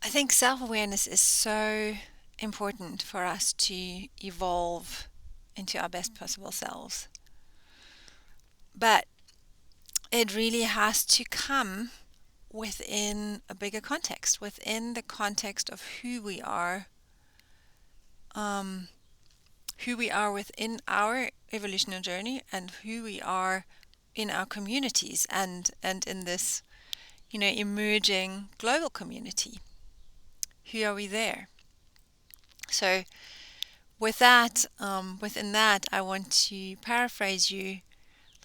I think self-awareness is so important for us to evolve into our best possible selves. But it really has to come within a bigger context, within the context of um, who we are within our evolutionary journey, and who we are in our communities, and in this, emerging global community. Who are we there? So within that, I want to paraphrase you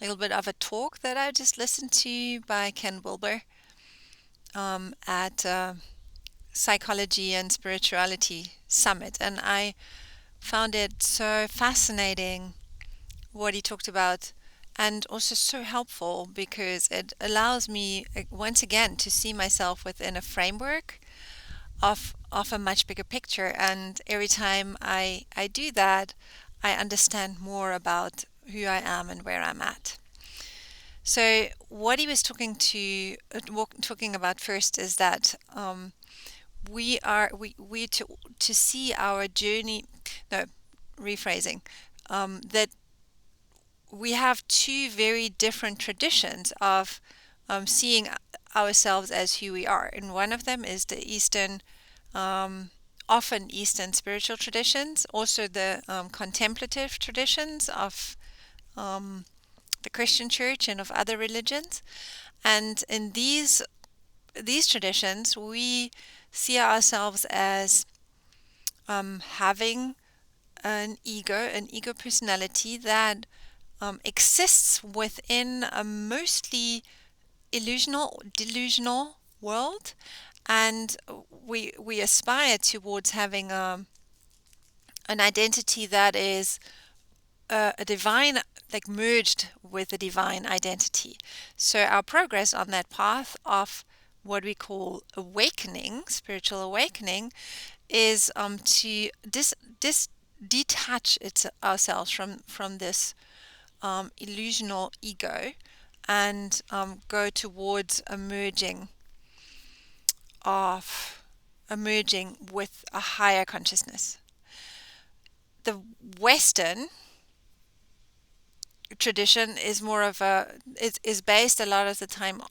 a little bit of a talk that I just listened to by Ken Wilber at Psychology and Spirituality Summit. And I found it so fascinating what he talked about, and also so helpful because it allows me once again to see myself within a framework of a much bigger picture. And every time I do that, I understand more about who I am and where I'm at. So what he was talking about first is that we to see our journey. No, rephrasing. That we have two very different traditions of seeing ourselves as who we are, and one of them is the um, often Eastern spiritual traditions, also the contemplative traditions of um, the Christian church and of other religions. And in these traditions, we see ourselves as having an ego personality that exists within a mostly delusional world, and we aspire towards having an identity that is a divine, like merged with a divine identity. So our progress on that path of what we call awakening, spiritual awakening, is to detach ourselves from this illusional ego, and go towards of emerging with a higher consciousness. The Western tradition is more of is based a lot of the time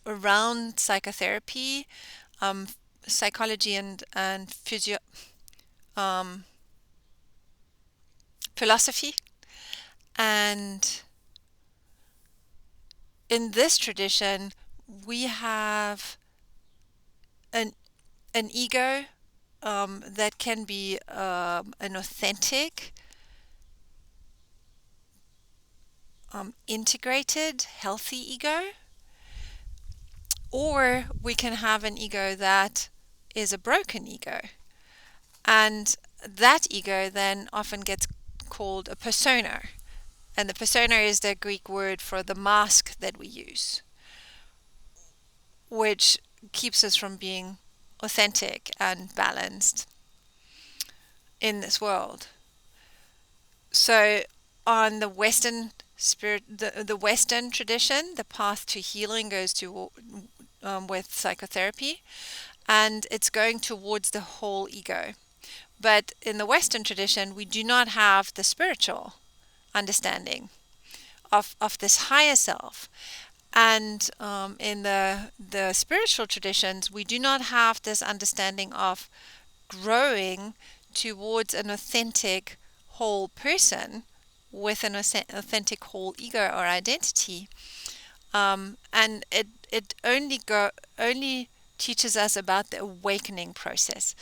around psychotherapy, um, psychology, and um, philosophy. And in this tradition, we have an an ego that can be an authentic, integrated, healthy ego, or we can have an ego that is a broken ego. And that ego then often gets called a persona. And the persona is the Greek word for the mask that we use, which keeps us from being authentic and balanced in this world. So on the the Western tradition, the path to healing goes to with psychotherapy, and it's going towards the whole ego. But in the Western tradition, we do not have the spiritual understanding of this higher self. And in the spiritual traditions, we do not have this understanding of growing towards an authentic whole person with an authentic whole ego or identity. And it only teaches us about the awakening process.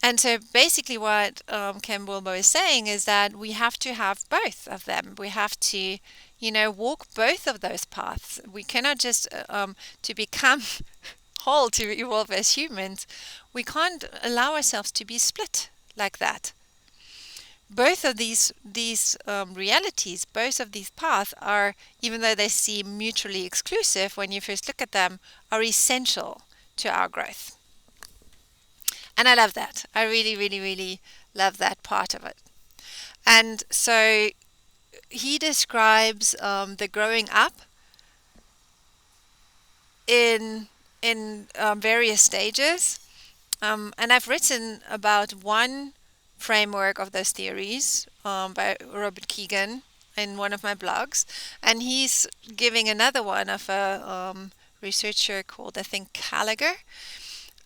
And so basically what Ken Wilbo is saying is that we have to have both of them. We have to, walk both of those paths. We cannot just, to become whole, to evolve as humans, we can't allow ourselves to be split like that. Both of these realities, both of these paths are, even though they seem mutually exclusive when you first look at them, are essential to our growth. And I love that. I really, really, really love that part of it. And so he describes the growing up in various stages. And I've written about one framework of those theories by Robert Keegan in one of my blogs, and he's giving another one of a researcher called, I think, Gallagher,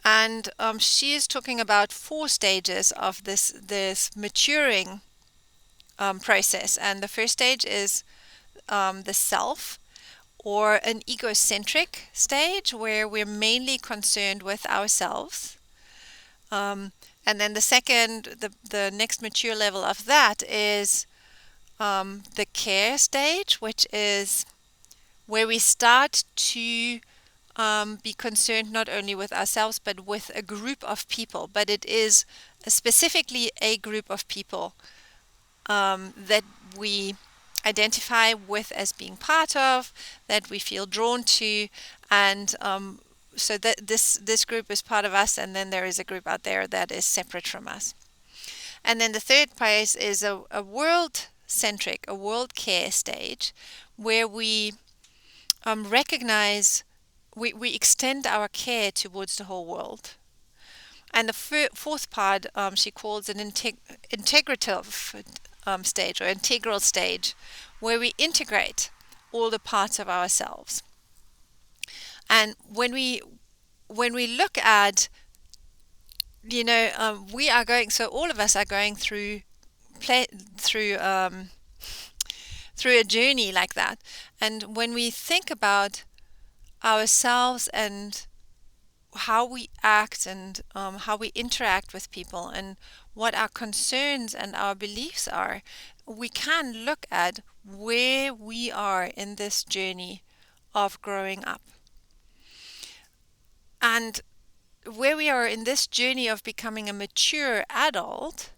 and she is talking about four stages of this maturing process. And the first stage is the self, or an egocentric stage where we're mainly concerned with ourselves. Um, and then the next mature level of that is the care stage, which is where we start to be concerned not only with ourselves but with a group of people. But it is specifically a group of people that we identify with as being part of, that we feel drawn to, and so that this group is part of us, and then there is a group out there that is separate from us. And then the third phase is a world centric, a world care stage, where we recognize, we extend our care towards the whole world. And the fourth part she calls an integrative stage, or integral stage, where we integrate all the parts of ourselves. And when we look at, we are going, so all of us are going play, through through a journey like that. And when we think about ourselves and how we act, and how we interact with people, and what our concerns and our beliefs are, we can look at where we are in this journey of growing up. And where we are in this journey of becoming a mature adult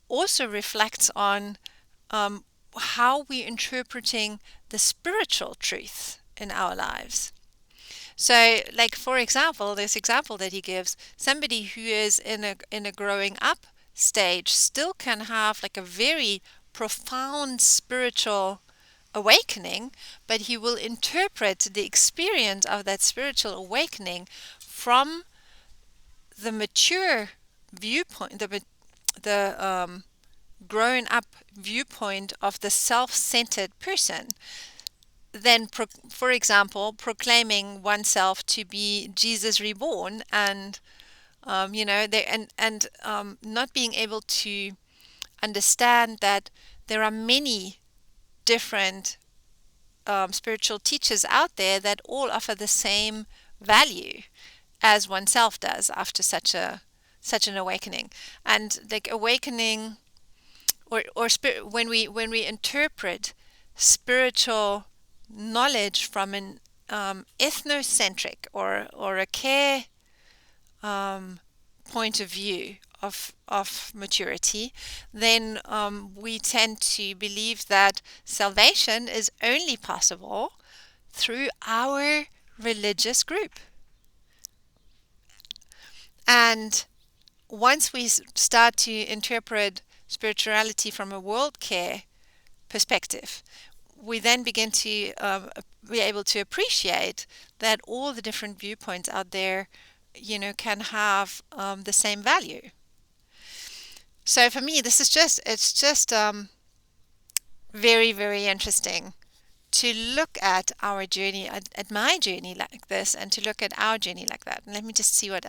also reflects on how we're interpreting the spiritual truth in our lives. So, like, for example, this example that he gives, somebody who is in a growing up stage still can have like a very profound spiritual awakening, but he will interpret the experience of that spiritual awakening from the mature viewpoint, the grown up viewpoint of the self-centered person. Then, for example, proclaiming oneself to be Jesus reborn, and not being able to understand that there are many different spiritual teachers out there that all offer the same value as oneself does after such an awakening. And like awakening, or when we interpret spiritual knowledge from an ethnocentric, or a care point of view of maturity, then we tend to believe that salvation is only possible through our religious group. And once we start to interpret spirituality from a world care perspective, we then begin to be able to appreciate that all the different viewpoints out there, can have the same value. So for me, it's just very, very interesting to look at our journey, at my journey like this, and to look at our journey like that. And let me just see what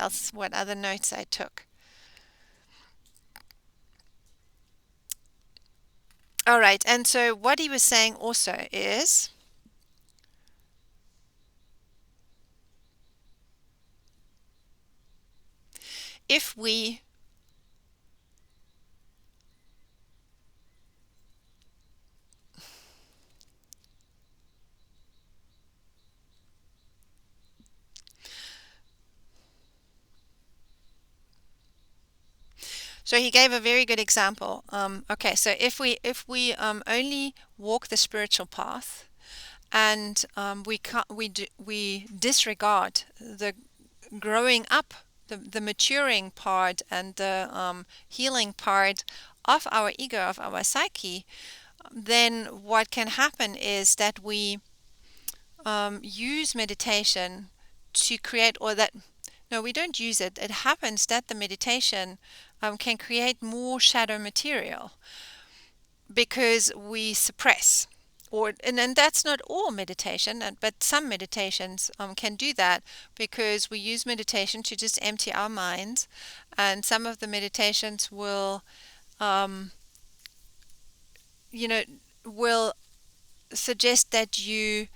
other notes I took. All right, and so what he was saying also is, if we So he gave a very good example. Okay, so if we only walk the spiritual path, and we disregard the growing up, the maturing part, and the healing part of our ego, of our psyche, then what can happen is that we use meditation to create, or that No, we don't use it. It happens that the meditation can create more shadow material because we suppress. And that's not all meditation, but some meditations can do that because we use meditation to just empty our minds, and some of the meditations will, um, you know, will suggest that you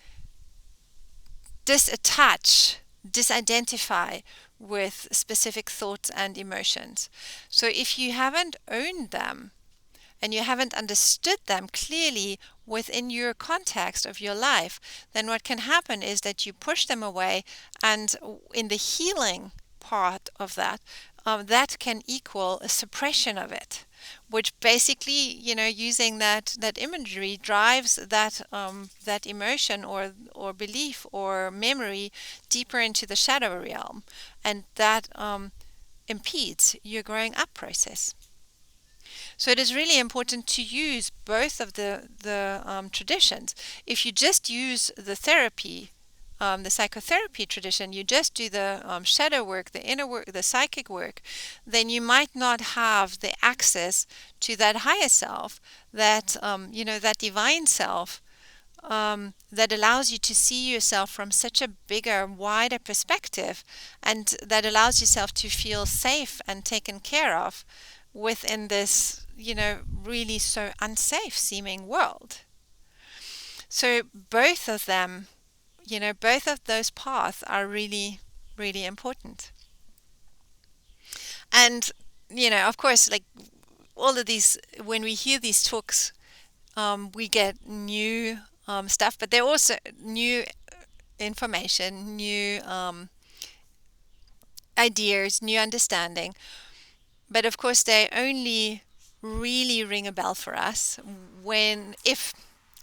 disattach, disidentify with specific thoughts and emotions. So if you haven't owned them and you haven't understood them clearly within your context of your life, then what can happen is that you push them away, and in the healing part of that, that can equal a suppression of it, which basically, using that imagery drives that emotion or belief or memory deeper into the shadow realm, and that impedes your growing up process. So it is really important to use both of the traditions. If you just use the therapy, the psychotherapy tradition, you just do the shadow work, the inner work, the psychic work, then you might not have the access to that higher self, that divine self, that allows you to see yourself from such a bigger, wider perspective, and that allows yourself to feel safe and taken care of within this, really so unsafe seeming world. So both of them, both of those paths are really, really important. And, of course, like all of these, when we hear these talks, we get new stuff, but they're also new information, new ideas, new understanding. But of course, they only really ring a bell for us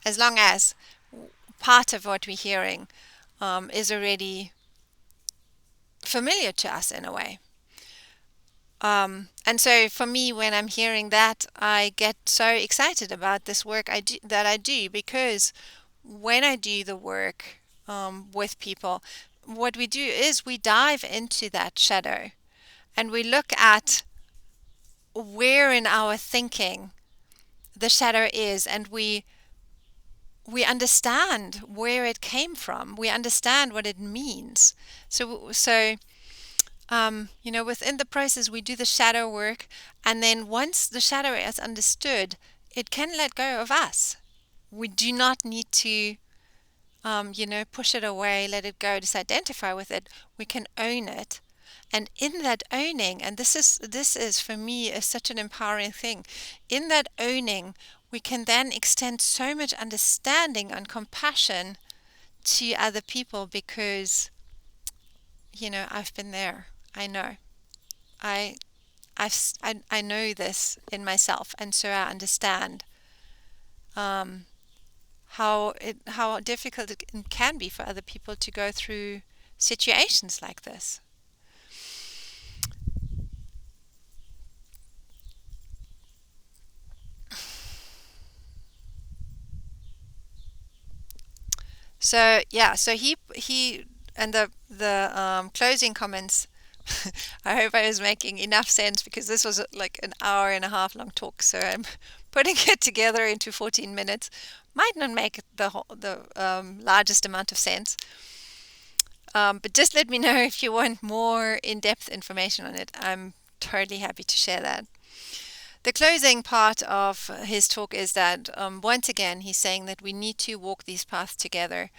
as long as part of what we're hearing is already familiar to us in a way. And so for me, when I'm hearing that, I get so excited about this work that I do, because when I do the work with people, what we do is we dive into that shadow and we look at where in our thinking the shadow is, and we understand where it came from. We understand what it means. So within the process, we do the shadow work, and then once the shadow is understood, it can let go of us. We do not need to, push it away, let it go, disidentify with it. We can own it. And in that owning, and this is for me such an empowering thing, in that owning, we can then extend so much understanding and compassion to other people, because, I've been there. I know. I I know this in myself, and so I understand how difficult it can be for other people to go through situations like this. So yeah, so he and the closing comments. I hope I was making enough sense, because this was like an hour and a half long talk. So I'm putting it together into 14 minutes. Might not make the largest amount of sense, but just let me know if you want more in-depth information on it. I'm totally happy to share that. The closing part of his talk is that once again he's saying that we need to walk these paths together,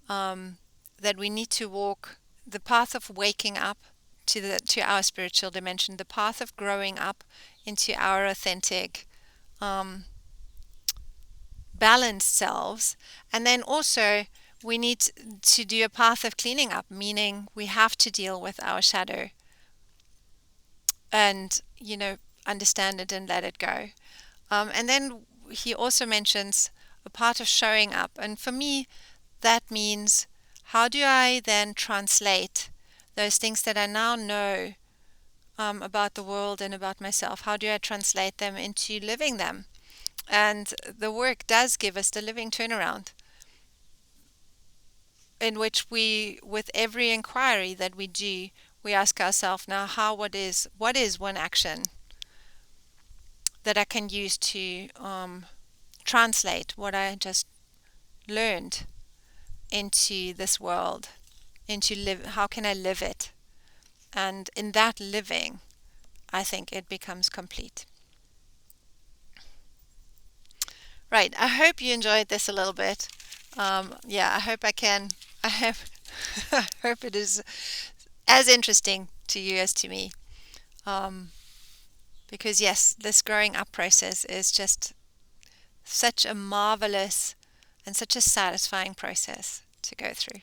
that we need to walk the path of waking up to our spiritual dimension, the path of growing up into our authentic, balanced selves, and then also we need to do a path of cleaning up, meaning we have to deal with our shadow and understand it and let it go. And then he also mentions a part of showing up, and for me that means, how do I then translate those things that I now know about the world and about myself? How do I translate them into living them? And the work does give us the living turnaround, in which we, with every inquiry that we do, we ask ourselves now, what is one action that I can use to translate what I just learned into this world, how can I live it? And in that living, I think it becomes complete. Right. I hope you enjoyed this a little bit. Yeah, I hope I can. I hope, I hope it is as interesting to you as to me. Um, because, yes, this growing up process is just such a marvelous and such a satisfying process to go through.